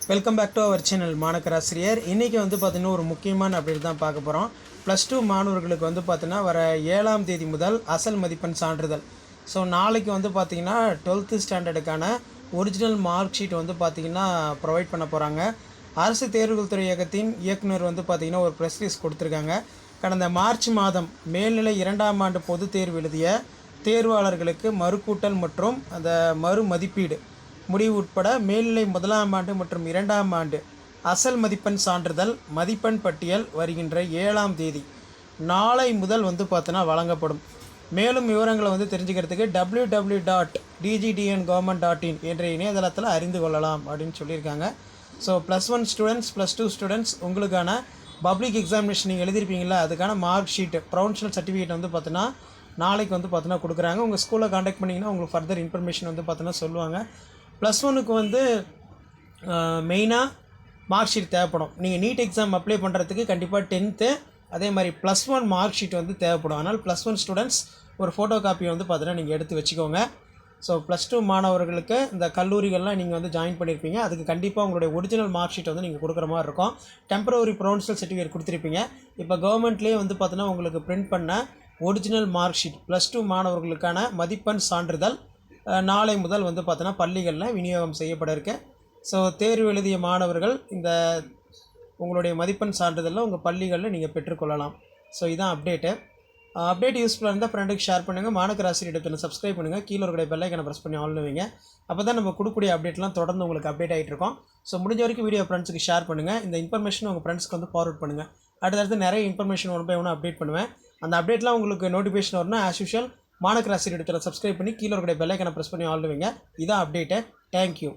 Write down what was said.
Welcome back to our channel மாணக்கராசிரியர். இன்றைக்கி வந்து பார்த்திங்கன்னா ஒரு முக்கியமான அப்டேட் தான் பார்க்க போகிறோம். +2 மாணவர்களுக்கு வந்து பார்த்திங்கன்னா வர 7ஆம் தேதி முதல் அசல் மதிப்பெண் சான்றிதழ். ஸோ நாளைக்கு வந்து பார்த்திங்கன்னா 12th ஸ்டாண்டர்டுக்கான ஒரிஜினல் மார்க் ஷீட் வந்து பார்த்திங்கன்னா ப்ரொவைட் பண்ண போகிறாங்க. அரசு தேர்வுகள் துறை இயக்கத்தின் இயக்குனர் வந்து பார்த்திங்கன்னா ஒரு ப்ரெஸ் ரிலீஸ் கொடுத்துருக்காங்க. கடந்த மார்ச் மாதம் மேல்நிலை 2ஆம் ஆண்டு பொதுத் தேர்வு எழுதிய தேர்வாளர்களுக்கு மறுகூட்டல் மற்றும் அந்த மறு மதிப்பீடு முடிவு உட்பட மேல்நிலை 1ஆம் ஆண்டு மற்றும் 2ஆம் ஆண்டு அசல் மதிப்பெண் சான்றிதழ் மதிப்பெண் பட்டியல் வருகின்ற 7ஆம் தேதி நாளை முதல் வந்து பார்த்தோன்னா வழங்கப்படும். மேலும் விவரங்களை வந்து தெரிஞ்சுக்கிறதுக்கு www.dgdngovernment.in என்ற இணையதளத்தில் அறிந்து கொள்ளலாம் அப்படின்னு சொல்லியிருக்காங்க. ஸோ +1 ஸ்டூடெண்ட்ஸ், +2 ஸ்டூடெண்ட்ஸ் உங்களுக்கான பப்ளிக் எக்ஸாமினேஷன் நீங்கள் எழுதியிருப்பீங்களா, அதுக்கான மார்க் ஷீட்டு ப்ரொவின்ஷியல் சர்டிஃபிகேட் வந்து பார்த்தோன்னா நாளைக்கு வந்து பார்த்தோன்னா கொடுக்குறாங்க. உங்கள் ஸ்கூலில் காண்டாக்ட் பண்ணிங்கன்னா உங்களுக்கு ஃபர்தர் இன்ஃபர்மேஷன் வந்து பார்த்தோன்னா சொல்லுவாங்க. +1க்கு வந்து மெயினாக மார்க் ஷீட் தேவைப்படும். நீங்கள் நீட் எக்ஸாம் அப்ளை பண்ணுறதுக்கு கண்டிப்பாக 10th அதே மாதிரி +1 மார்க் ஷீட் வந்து தேவைப்படும். அதனால் +1 ஸ்டூடெண்ட்ஸ் ஒரு ஃபோட்டோ காப்பி வந்து பார்த்தீங்கன்னா நீங்கள் எடுத்து வச்சுக்கோங்க. ஸோ +2 மாணவர்களுக்கு இந்த கல்லூரிகள்லாம் நீங்கள் வந்து ஜாயின் பண்ணியிருப்பீங்க, அதுக்கு கண்டிப்பாக உங்களுடைய ஒரிஜினல் மார்க் ஷீட் வந்து நீங்கள் கொடுக்குற மாதிரி இருக்கும். டெம்பரவரி ப்ரொவின்ஷியல் சர்டிஃபிகேட் கொடுத்துருப்பீங்க. இப்போ கவர்மெண்ட்லேயே வந்து பார்த்தீங்கன்னா உங்களுக்கு பிரிண்ட் பண்ண ஒரிஜினல் மார்க் ஷீட் +2 மாணவர்களுக்கான மதிப்பெண் சான்றிதழ் நாளை முதல் வந்து பார்த்தோன்னா பள்ளிகளில் விநியோகம் செய்யப்பட இருக்கு. ஸோ தேர்வு எழுதிய மாணவர்கள் இந்த உங்களுடைய மதிப்பெண் சான்றிதழில் உங்கள் பள்ளிகளில் நீங்கள் பெற்றுக்கொள்ளலாம். ஸோ இதுதான் அப்டேட் யூஸ்ஃபுல்லாக இருந்தால் ஃப்ரெண்டுக்கு ஷேர் பண்ணுங்கள். மாணக்கராசிரியர் சப்ஸ்கிரைப் பண்ணுங்கள். கீழே இருக்கிற பெல் ஐக்கனை ப்ரெஸ் பண்ணி ஆல் வைங்க. அப்போ தான் நம்ம கொடுக்கக்கூடிய அப்டேட்லாம் தொடர்ந்து உங்களுக்கு அப்டேட் ஆகிட்டு இருக்கோம். ஸோ முடிஞ்ச வரைக்கும் வீடியோ ஃப்ரெண்ட்ஸுக்கு ஷேர் பண்ணுங்கள். இந்த இன்ஃபர்மேஷன் உங்கள் ஃப்ரெண்ட்ஸ்க்கு வந்து ஃபார்வர்ட் பண்ணுங்கள். அடுத்தடுத்து நிறைய இன்ஃபர்மேஷன் ஒன்று பை ஒன்று அப்டேட் பண்ணுவேன். அந்த அப்டேட்லாம் உங்களுக்கு நோட்டிஃபிகேஷன் வரணும்னா ஆஸ் யூஷுவல் மாணக்கராசிரியர் சப்ஸ்கிரைப் பண்ணி கீழே இருக்கிற பெல் ஐக்கனை ப்ரெஸ் பண்ணி ஆல் வைங்க. இதான் அப்டேட்டு. தேங்க்யூ.